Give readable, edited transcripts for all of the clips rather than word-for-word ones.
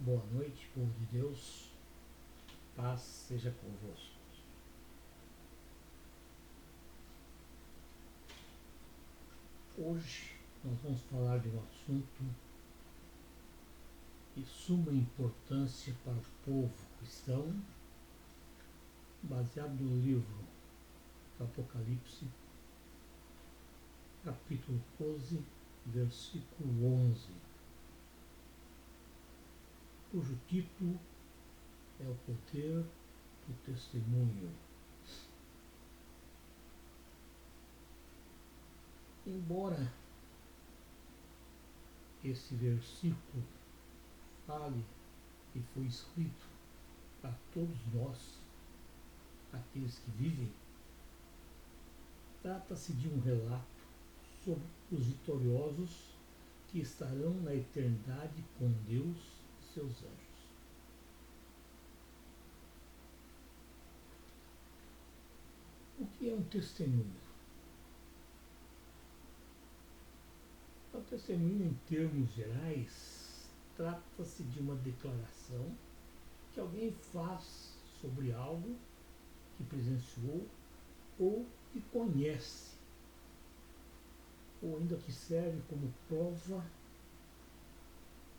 Boa noite, povo de Deus, paz seja convosco. Hoje nós vamos falar de um assunto de suma importância para o povo cristão, baseado no livro do Apocalipse, capítulo 12, versículo 11, cujo título é o poder do testemunho. Embora esse versículo fale e foi escrito para todos nós, aqueles que vivem, trata-se de um relato sobre os vitoriosos que estarão na eternidade com Deus e seus anjos. O que é um testemunho? O testemunho, em termos gerais, trata-se de uma declaração que alguém faz sobre algo que presenciou ou que conhece, ou ainda que serve como prova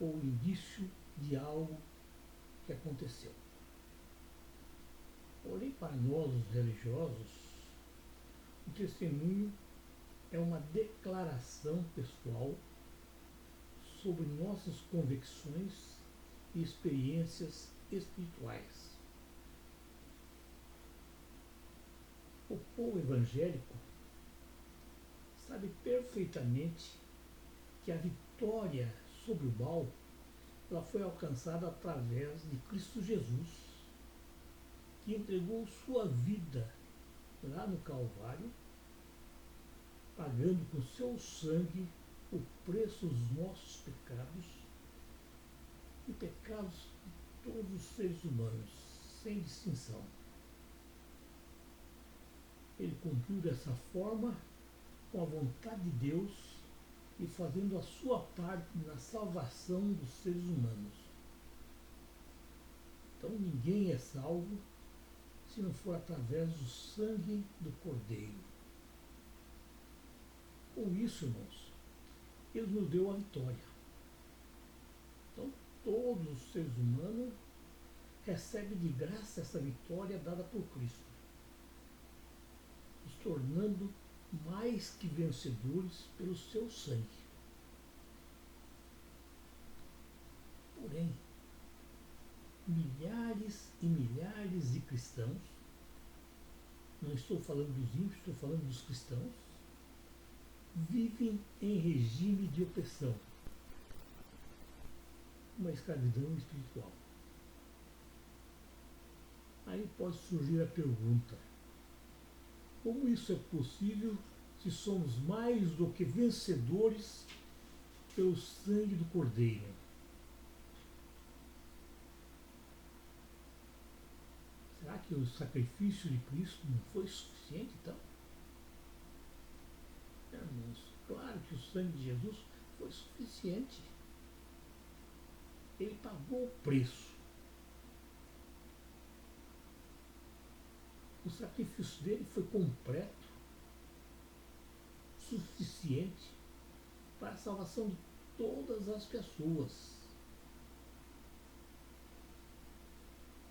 ou indício de algo que aconteceu. Porém, para nós, os religiosos, o testemunho é uma declaração pessoal sobre nossas convicções e experiências espirituais. O povo evangélico sabe perfeitamente que a vitória sobre o mal ela foi alcançada através de Cristo Jesus, que entregou sua vida lá no Calvário, pagando com seu sangue o preço dos nossos pecados e pecados de todos os seres humanos, sem distinção. Ele cumpriu dessa forma com a vontade de Deus e fazendo a sua parte na salvação dos seres humanos. Então ninguém é salvo se não for através do sangue do Cordeiro. Com isso, irmãos, ele nos deu a vitória. Então todos os seres humanos recebem de graça essa vitória dada por Cristo, nos tornando mais que vencedores pelo seu sangue. Porém, milhares e milhares de cristãos, não estou falando dos ímpios, estou falando dos cristãos, vivem em regime de opressão, uma escravidão espiritual. Aí pode surgir a pergunta: como isso é possível se somos mais do que vencedores pelo sangue do Cordeiro? Será que o sacrifício de Cristo não foi suficiente, então? Irmãos, claro que o sangue de Jesus foi suficiente. Ele pagou o preço. O sacrifício dele foi completo, suficiente para a salvação de todas as pessoas.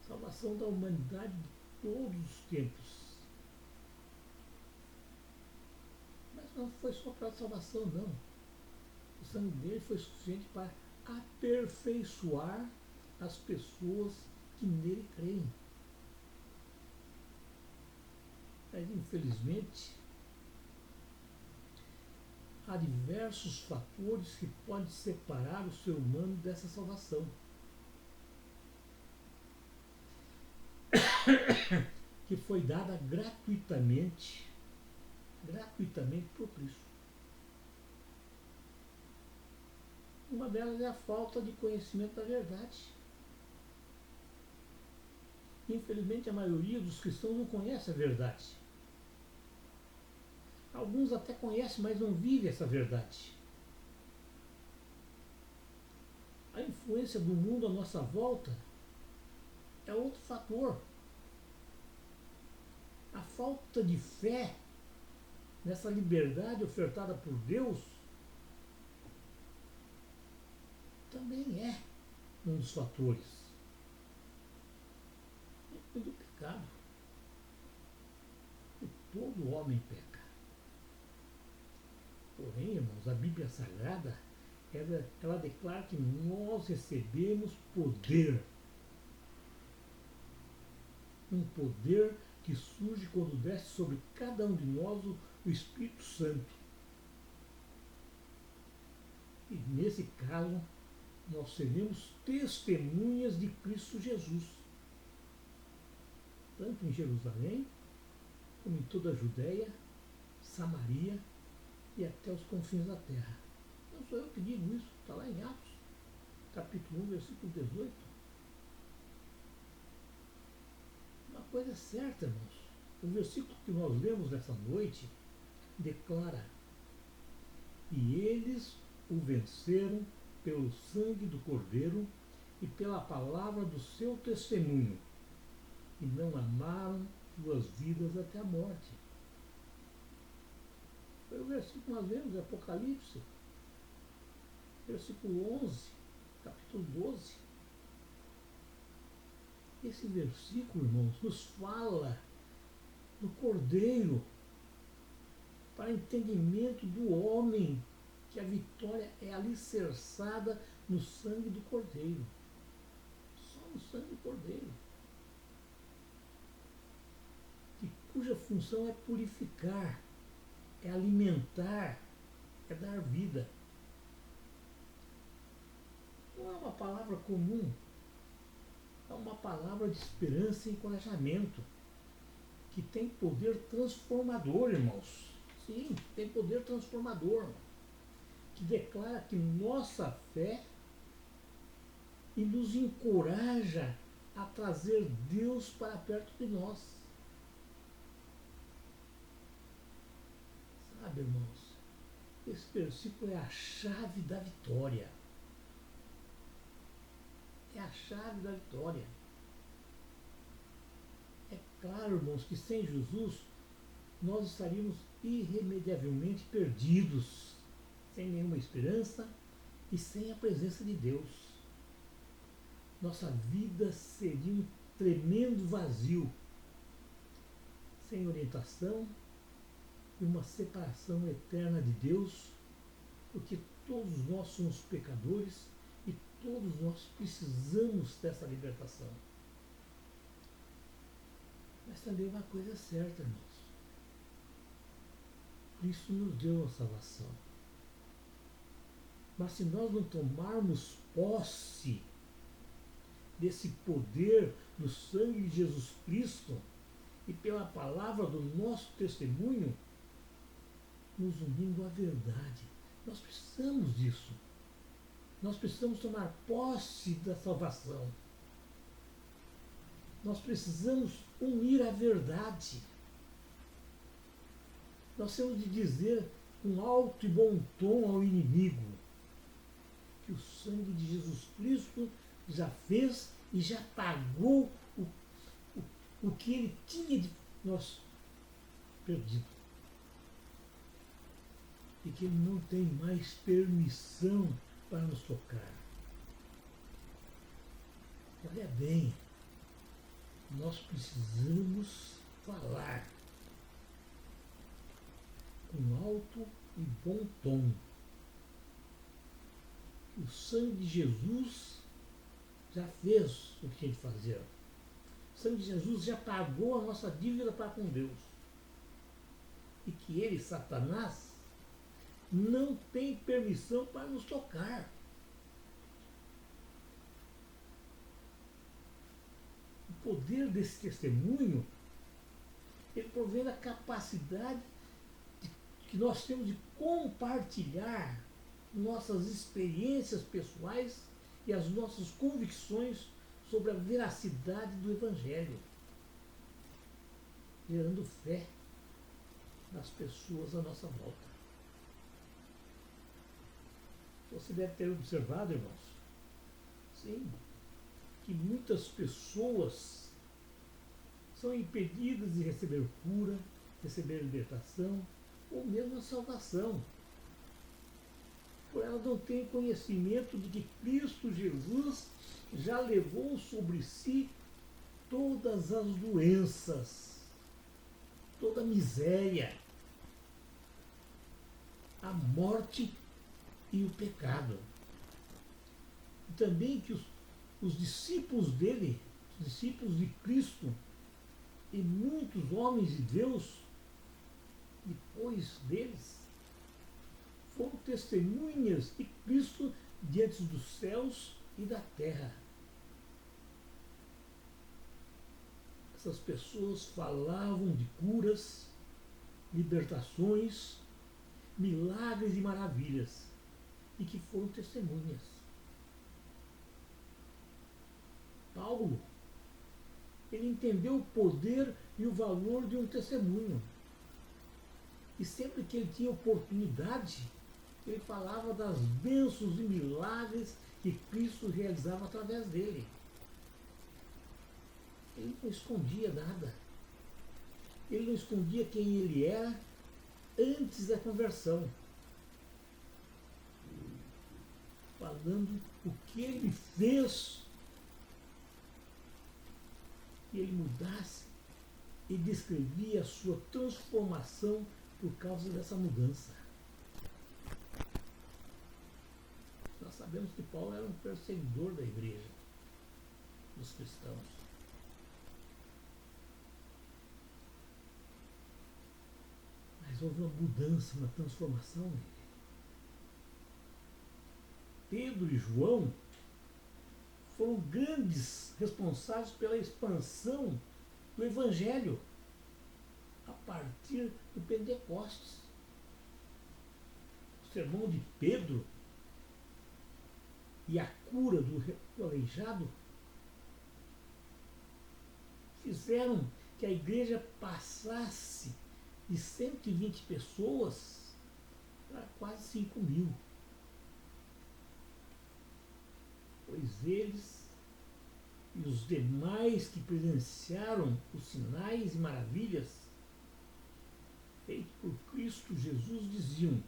Salvação da humanidade de todos os tempos. Mas não foi só para a salvação, não. O sangue dele foi suficiente para aperfeiçoar as pessoas que nele creem. Mas, infelizmente, há diversos fatores que podem separar o ser humano dessa salvação. Que foi dada gratuitamente por Cristo. Uma delas é a falta de conhecimento da verdade. Infelizmente, a maioria dos cristãos não conhece a verdade. Alguns até conhecem, mas não vivem essa verdade. influência do mundo à nossa volta é outro fator. A falta de fé nessa liberdade ofertada por Deus também é um dos fatores. É do pecado. E todo homem peca. Porém, irmãos, a Bíblia Sagrada, ela declara que nós recebemos poder. Um poder que surge quando desce sobre cada um de nós o Espírito Santo. E nesse caso, nós seremos testemunhas de Cristo Jesus. Tanto em Jerusalém, como em toda a Judéia, Samaria e até os confins da terra. Não sou eu que digo isso, está lá em Atos, capítulo 1, versículo 18. Uma coisa é certa, irmãos. O versículo que nós lemos nessa noite declara: e eles o venceram pelo sangue do Cordeiro e pela palavra do seu testemunho, e não amaram suas vidas até a morte. Foi o versículo que nós vemos, Apocalipse, versículo 11, capítulo 12. Esse versículo, irmãos, nos fala do Cordeiro para entendimento do homem, que a vitória é alicerçada no sangue do Cordeiro. Só no sangue do Cordeiro. Cuja função é purificar, é alimentar, é dar vida. Não é uma palavra comum, é uma palavra de esperança e encorajamento, que tem poder transformador, irmãos. Sim, tem poder transformador, que declara que nossa fé e nos encoraja a trazer Deus para perto de nós. Sabe, irmãos, esse versículo é a chave da vitória. É a chave da vitória. É claro, irmãos, que sem Jesus nós estaríamos irremediavelmente perdidos, sem nenhuma esperança e sem a presença de Deus. Nossa vida seria um tremendo vazio, sem orientação e uma separação eterna de Deus, porque todos nós somos pecadores e todos nós precisamos dessa libertação. Mas também uma coisa é certa, irmãos. Cristo nos deu a salvação. Mas se nós não tomarmos posse desse poder do sangue de Jesus Cristo e pela palavra do nosso testemunho, nos unindo à verdade. Nós precisamos disso. Nós precisamos tomar posse da salvação. Nós precisamos unir a verdade. Nós temos de dizer com alto e bom tom ao inimigo que o sangue de Jesus Cristo já fez e já pagou o que ele tinha de nós perdido. E que ele não tem mais permissão para nos tocar. Olha bem, nós precisamos falar com alto e bom tom que o sangue de Jesus já fez o que tinha de fazer. O sangue de Jesus já pagou a nossa dívida para com Deus. E que ele, Satanás, não tem permissão para nos tocar. O poder desse testemunho, ele provém da capacidade que nós temos de compartilhar nossas experiências pessoais e as nossas convicções sobre a veracidade do Evangelho, gerando fé nas pessoas à nossa volta. Você deve ter observado, irmãos, Sim, que muitas pessoas são impedidas de receber cura, receber libertação ou mesmo a salvação. Por elas não têm conhecimento de que Cristo Jesus já levou sobre si todas as doenças, toda a miséria, a morte e o pecado. E também que os discípulos dele, os discípulos de Cristo, e muitos homens de Deus, depois deles, foram testemunhas de Cristo diante dos céus e da terra. Essas pessoas falavam de curas, libertações, milagres e maravilhas, e que foram testemunhas. Paulo, ele entendeu o poder e o valor de um testemunho. E sempre que ele tinha oportunidade, ele falava das bênçãos e milagres que Cristo realizava através dele. Ele não escondia nada. Ele não escondia quem ele era antes da conversão. Falando o que ele fez que ele mudasse e descrevia a sua transformação por causa dessa mudança. Nós sabemos que Paulo era um perseguidor da igreja, dos cristãos. Mas houve uma mudança, uma transformação nele. Pedro e João foram grandes responsáveis pela expansão do Evangelho a partir do Pentecostes. O sermão de Pedro e a cura do aleijado fizeram que a igreja passasse de 120 pessoas para quase 5.000. Pois eles e os demais que presenciaram os sinais e maravilhas feitos por Cristo Jesus diziam: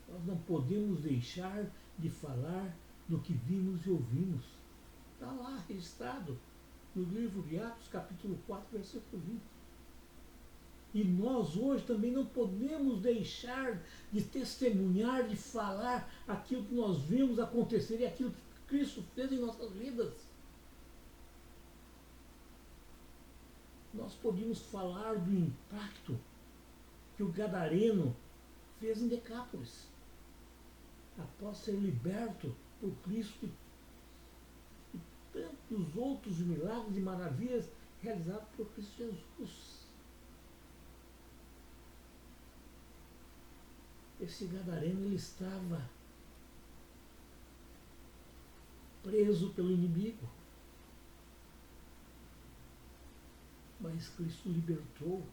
nós não podemos deixar de falar do que vimos e ouvimos. Está lá registrado no livro de Atos, capítulo 4, versículo 20. E nós hoje também não podemos deixar de testemunhar, de falar aquilo que nós vimos acontecer e aquilo que Cristo fez em nossas vidas. Nós podíamos falar do impacto que o gadareno fez em Decápolis, após ser liberto por Cristo e tantos outros milagres e maravilhas realizados por Cristo Jesus. Esse gadareno, ele estava preso pelo inimigo, mas Cristo libertou.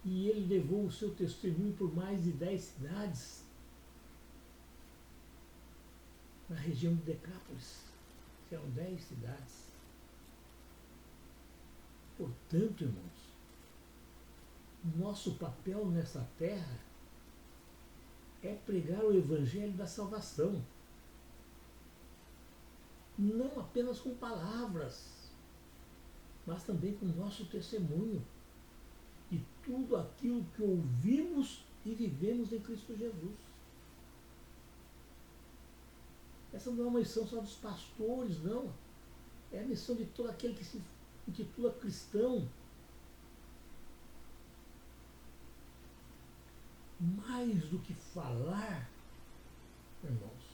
E ele levou o seu testemunho por mais de 10 cidades na região de Decápolis. Eram 10 cidades. Portanto, irmãos, nosso papel nessa terra é pregar o Evangelho da salvação. Não apenas com palavras, mas também com o nosso testemunho. E tudo aquilo que ouvimos e vivemos em Cristo Jesus. Essa não é uma missão só dos pastores, não. É a missão de todo aquele que se intitula cristão. Mais do que falar, irmãos,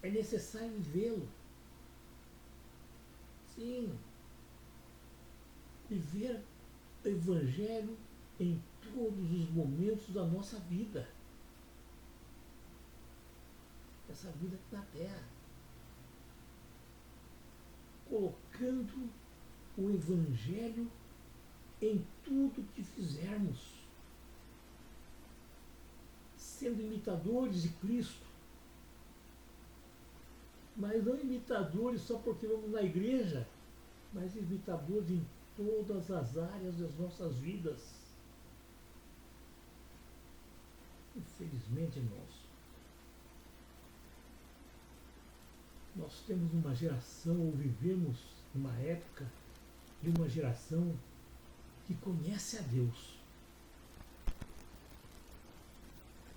é necessário vivê-lo. Sim, viver o Evangelho em todos os momentos da nossa vida. Essa vida aqui na Terra. Colocando o Evangelho em tudo que fizermos. sendo imitadores de Cristo, mas não imitadores só porque vamos na igreja, mas imitadores em todas as áreas das nossas vidas. Infelizmente, irmãos, nós temos uma geração, ou vivemos uma época de uma geração que conhece a Deus.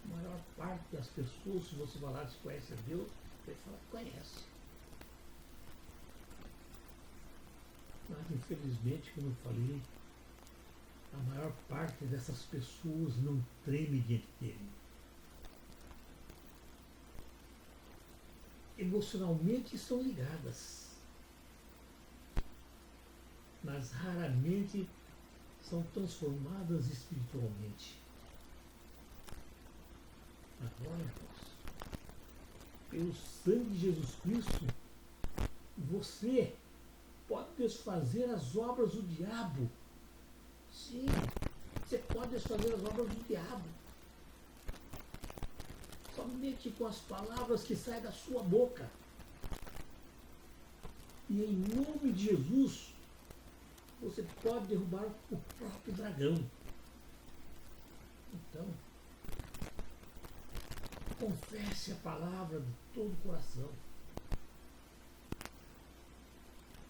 A maior parte das pessoas, se você falar se conhece a Deus, vai falar que conhece. Mas, infelizmente, como eu falei, a maior parte dessas pessoas não treme diante dele. Emocionalmente estão ligadas, mas raramente são transformadas espiritualmente. Agora, irmãos, pelo sangue de Jesus Cristo, você pode desfazer as obras do diabo. Sim, você pode desfazer as obras do diabo. Somente com as palavras que saem da sua boca. E em nome de Jesus, você pode derrubar o próprio dragão. Então, confesse a palavra de todo o coração.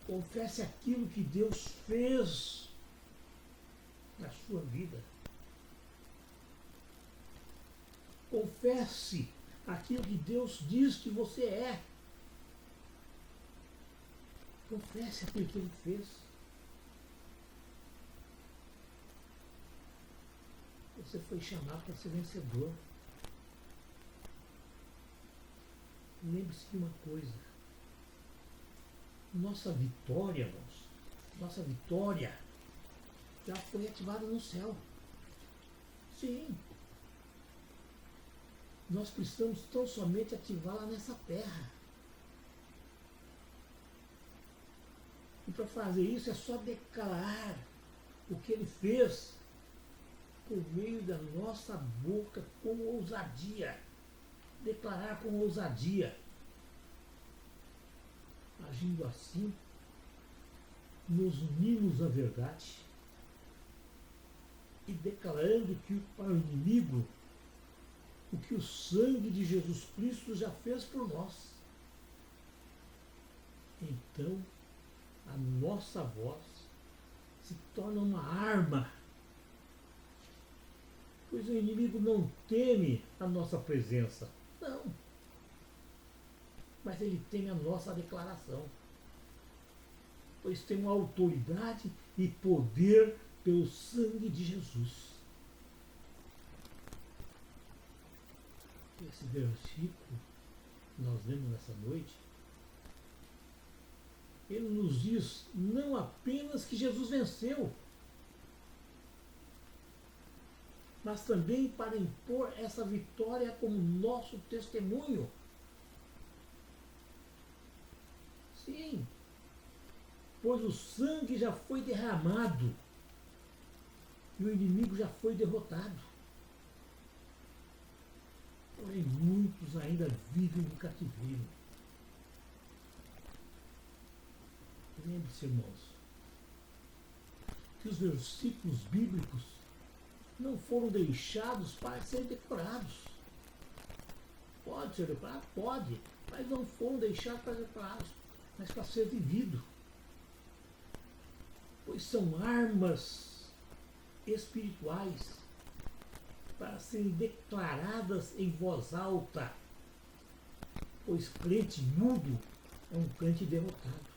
Confesse aquilo que Deus fez na sua vida. Confesse aquilo que Deus diz que você é. Confesse aquilo que Ele fez. Você foi chamado para ser vencedor. Lembre-se de uma coisa. Nossa vitória, irmãos, nossa vitória já foi ativada no céu. Sim. Nós precisamos tão somente ativá-la nessa terra. E para fazer isso é só declarar o que Ele fez por meio da nossa boca com ousadia. Declarar com ousadia. Agindo assim, nos unimos à verdade e declarando que para o inimigo o que o sangue de Jesus Cristo já fez por nós. Então, a nossa voz se torna uma arma, pois o inimigo não teme a nossa presença. Não. Mas ele teme a nossa declaração. Pois temos autoridade e poder pelo sangue de Jesus. Esse versículo que nós lemos nessa noite, ele nos diz não apenas que Jesus venceu, mas também para impor essa vitória como nosso testemunho. Sim, pois o sangue já foi derramado e o inimigo já foi derrotado. Porém, muitos ainda vivem no cativeiro. Lembre-se, irmãos, que os versículos bíblicos não foram deixados para serem decorados. Pode ser decorado? Pode, mas não foram deixados para ser decorados, mas para ser vivido. Pois são armas espirituais para serem declaradas em voz alta, pois crente mudo é um crente derrotado.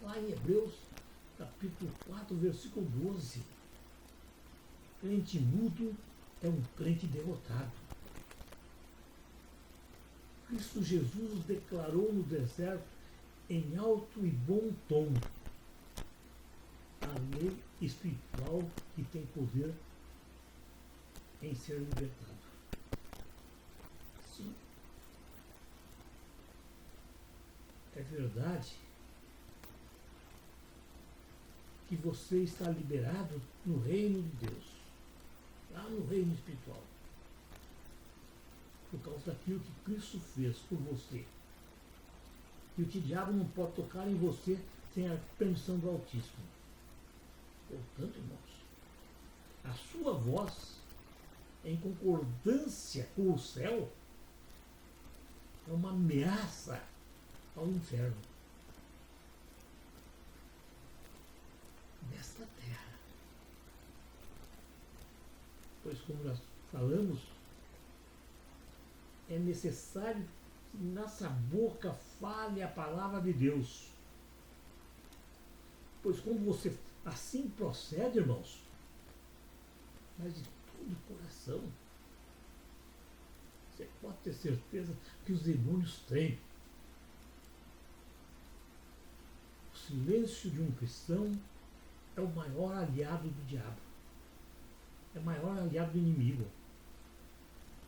Lá em Hebreus, capítulo 4, versículo 12, crente mudo é um crente derrotado. Cristo Jesus declarou no deserto em alto e bom tom a lei espiritual que tem poder em ser libertado. Sim. É verdade que você está liberado no reino de Deus, lá no reino espiritual. por causa daquilo que Cristo fez por você. E o diabo não pode tocar em você sem a permissão do Altíssimo. Portanto, irmãos, a sua voz, em concordância com o céu, é uma ameaça ao inferno. Nesta terra. Pois, como nós falamos, é necessário que nossa boca fale a palavra de Deus. Pois quando você assim procede, irmãos, mas de todo o coração, você pode ter certeza que os demônios têm. O silêncio de um cristão é o maior aliado do diabo. É o maior aliado do inimigo.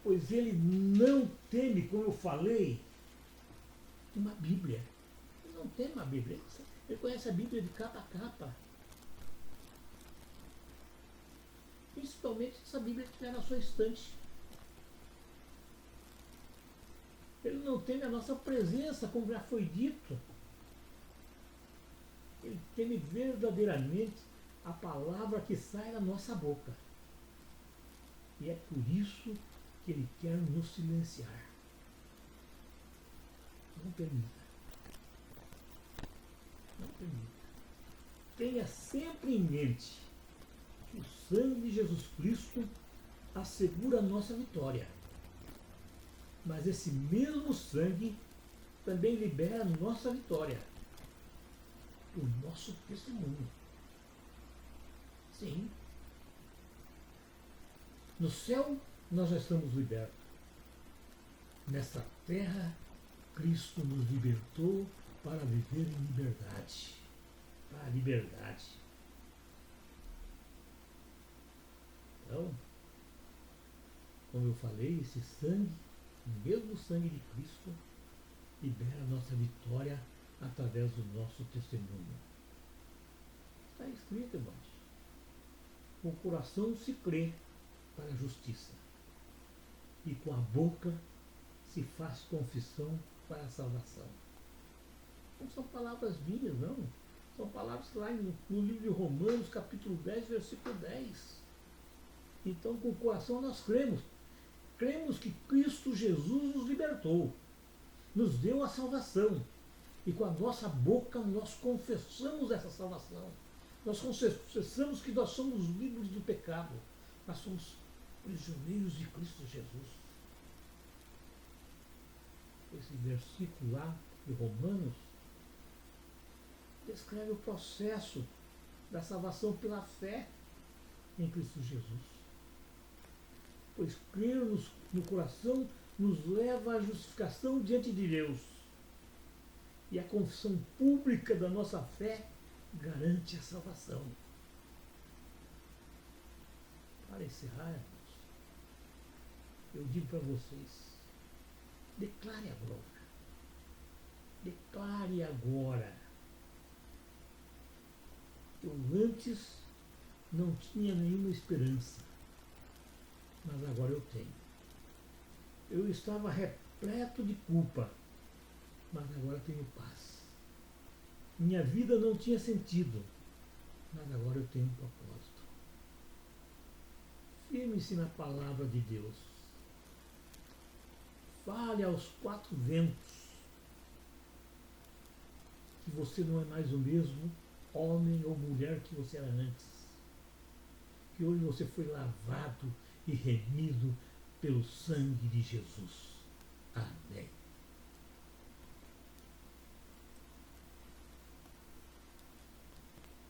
Pois ele não teme, como eu falei, uma Bíblia. Ele não teme uma Bíblia. Ele conhece a Bíblia de capa a capa. Principalmente essa Bíblia que estiver na sua estante. Ele não teme a nossa presença, como já foi dito. Ele teme verdadeiramente a palavra que sai da nossa boca. E é por isso que ele quer nos silenciar. Não permita. Não permita. Tenha sempre em mente que o sangue de Jesus Cristo assegura a nossa vitória. Mas esse mesmo sangue também libera a nossa vitória. O nosso testemunho. Sim. No céu nós já estamos libertos. Nessa terra, Cristo nos libertou para viver em liberdade. Para a liberdade. Então, como eu falei, esse sangue, o mesmo sangue de Cristo, libera a nossa vitória através do nosso testemunho. Está escrito, irmãos. Com o coração se crê para a justiça, e com a boca se faz confissão para a salvação. Não são palavras minhas, não. São palavras lá no livro de Romanos, capítulo 10, versículo 10. Então, com o coração nós cremos. Cremos que Cristo Jesus nos libertou, nos deu a salvação. E com a nossa boca nós confessamos essa salvação. Nós confessamos que nós somos livres do pecado. Nós somos prisioneiros de Cristo Jesus. Esse versículo lá de Romanos descreve o processo da salvação pela fé em Cristo Jesus. Pois crer no coração nos leva à justificação diante de Deus. E a confissão pública da nossa fé garante a salvação. Para encerrar, irmãos, eu digo para vocês, declare agora. Declare agora. Eu antes não tinha nenhuma esperança, mas agora eu tenho. Eu estava repleto de culpa, mas agora tenho paz. Minha vida não tinha sentido, mas agora eu tenho um propósito. Firme-se na palavra de Deus. Fale aos quatro ventos que você não é mais o mesmo homem ou mulher que você era antes. Que hoje você foi lavado e remido pelo sangue de Jesus.